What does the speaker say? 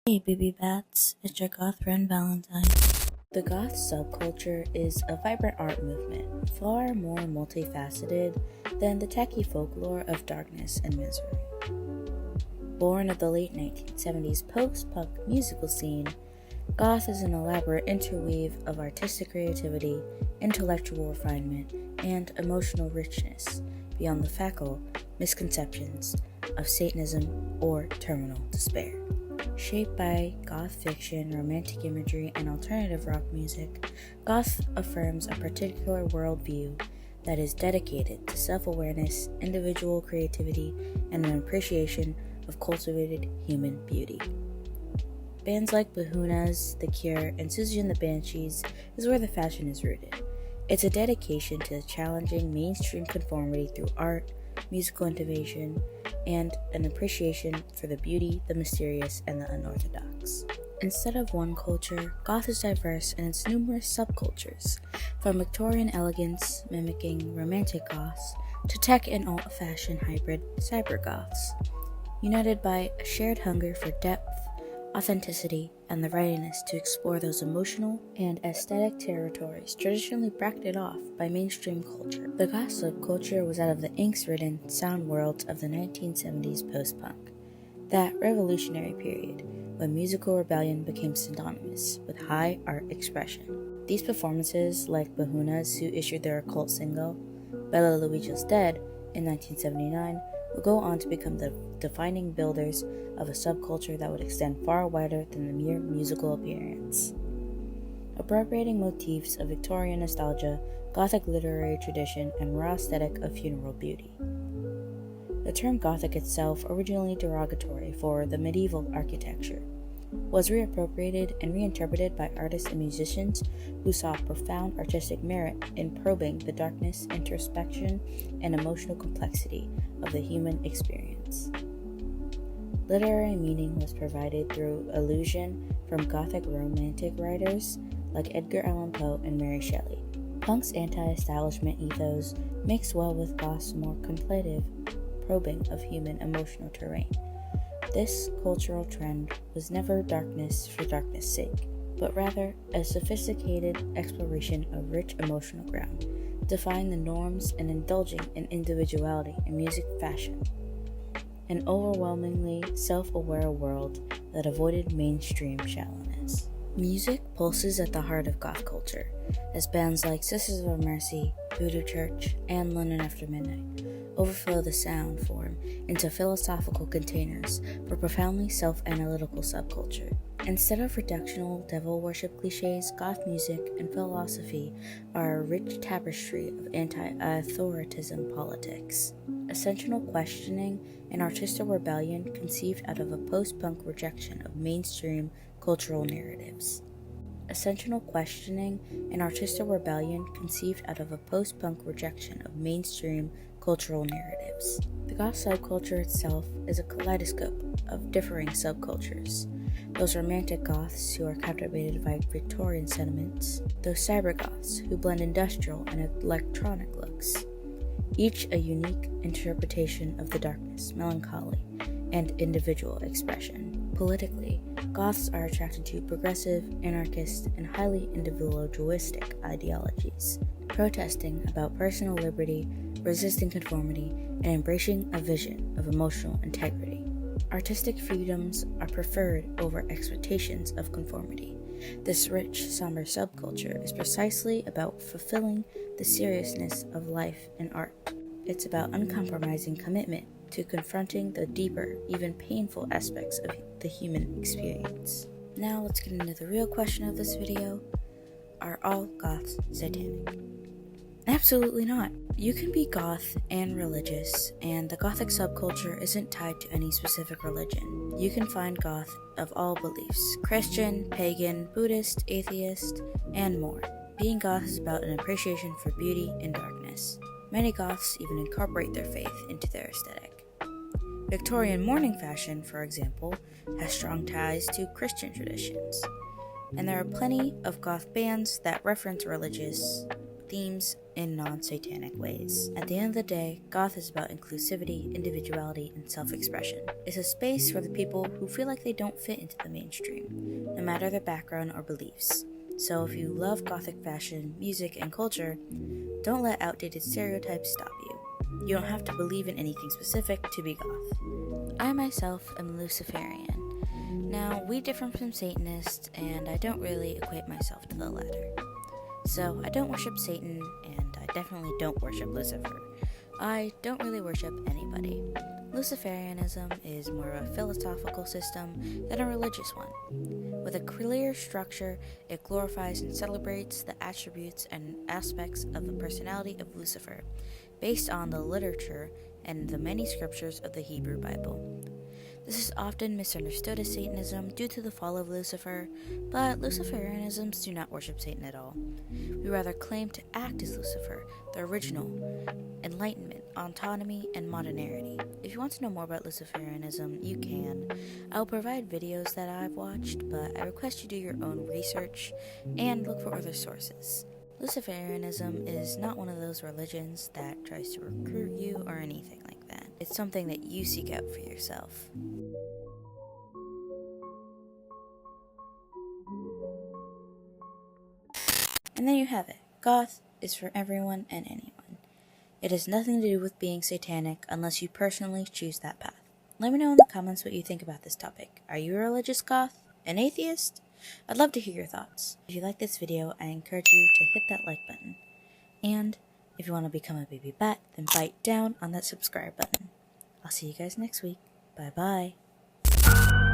Hey baby bats, it's your goth friend Valentine. The goth subculture is a vibrant art movement, far more multifaceted than the tacky folklore of darkness and misery. Born of the late 1970s post-punk musical scene, goth is an elaborate interweave of artistic creativity, intellectual refinement, and emotional richness beyond the facile misconceptions of Satanism or terminal despair. Shaped by goth fiction, romantic imagery, and alternative rock music, goth affirms a particular worldview that is dedicated to self-awareness, individual creativity, and an appreciation of cultivated human beauty. Bands like Bahunas, The Cure, and Susie and the Banshees is where the fashion is rooted. It's a dedication to challenging mainstream conformity through art, musical innovation, and an appreciation for the beauty, the mysterious, and the unorthodox. Instead of one culture, goth is diverse in its numerous subcultures, from Victorian elegance mimicking romantic goths to tech and alt-fashion hybrid cyber goths, united by a shared hunger for depth, authenticity, and the readiness to explore those emotional and aesthetic territories traditionally bracketed off by mainstream culture. The goth subculture was out of the angst-ridden sound worlds of the 1970s post-punk, that revolutionary period when musical rebellion became synonymous with high art expression. These performances, like Bahunas, who issued their occult single, Bella Luigi's Dead, in 1979, would go on to become the defining builders of a subculture that would extend far wider than the mere musical appearance. Appropriating motifs of Victorian nostalgia, Gothic literary tradition, and raw aesthetic of funeral beauty. The term Gothic itself, originally derogatory for the medieval architecture, was reappropriated and reinterpreted by artists and musicians who saw profound artistic merit in probing the darkness, introspection, and emotional complexity of the human experience. Literary meaning was provided through allusion from Gothic romantic writers like Edgar Allan Poe and Mary Shelley. Punk's anti-establishment ethos mixed well with goth's more contemplative probing of human emotional terrain. This cultural trend was never darkness for darkness' sake, but rather a sophisticated exploration of rich emotional ground, defying the norms and indulging in individuality in music fashion. An overwhelmingly self-aware world that avoided mainstream shallowness. Music pulses at the heart of goth culture, as bands like Sisters of Mercy, Voodoo Church, and London After Midnight overflow the sound form into philosophical containers for profoundly self-analytical subculture. Instead of reductional devil worship cliches, goth music and philosophy are a rich tapestry of anti-authoritism politics. Ascensional questioning and artistic rebellion conceived out of a post-punk rejection of mainstream cultural narratives. Ascensional questioning and artistic rebellion conceived out of a post-punk rejection of mainstream cultural narratives. The goth subculture itself is a kaleidoscope of differing subcultures. Those romantic goths who are captivated by Victorian sentiments, those cyber goths who blend industrial and electronic looks, each a unique interpretation of the darkness, melancholy, and individual expression. Politically, goths are attracted to progressive, anarchist, and highly individualistic ideologies, protesting about personal liberty, resisting conformity, and embracing a vision of emotional integrity. Artistic freedoms are preferred over expectations of conformity. This rich, somber subculture is precisely about fulfilling the seriousness of life and art. It's about uncompromising commitment to confronting the deeper, even painful aspects of the human experience. Now let's get into the real question of this video. Are all goths satanic? Absolutely not. You can be goth and religious, and the gothic subculture isn't tied to any specific religion. You can find goth of all beliefs: Christian, pagan, Buddhist, atheist, and more. Being goth is about an appreciation for beauty and darkness. Many goths even incorporate their faith into their aesthetic. Victorian mourning fashion, for example, has strong ties to Christian traditions. And there are plenty of goth bands that reference religious themes in non-satanic ways. At the end of the day, goth is about inclusivity, individuality, and self-expression. It's a space for the people who feel like they don't fit into the mainstream, no matter their background or beliefs. So if you love gothic fashion, music, and culture, don't let outdated stereotypes stop you. You don't have to believe in anything specific to be goth. I myself am Luciferian. Now, we differ from Satanists, and I don't really equate myself to the latter. So, I don't worship Satan, and I definitely don't worship Lucifer. I don't really worship anybody. Luciferianism is more of a philosophical system than a religious one. With a clear structure, it glorifies and celebrates the attributes and aspects of the personality of Lucifer, based on the literature and the many scriptures of the Hebrew Bible. This is often misunderstood as Satanism due to the fall of Lucifer, but Luciferianisms do not worship Satan at all. We rather claim to act as Lucifer, the original, enlightenment, autonomy, and modernity. If you want to know more about Luciferianism, you can. I will provide videos that I've watched, but I request you do your own research and look for other sources. Luciferianism is not one of those religions that tries to recruit you or anything like that. It's something that you seek out for yourself. And there you have it. Goth is for everyone and anyone. It has nothing to do with being satanic unless you personally choose that path. Let me know in the comments what you think about this topic. Are you a religious goth? An atheist? I'd love to hear your thoughts. If you like this video, I encourage you to hit that like button. And if you want to become a baby bat, then bite down on that subscribe button. I'll see you guys next week. Bye bye.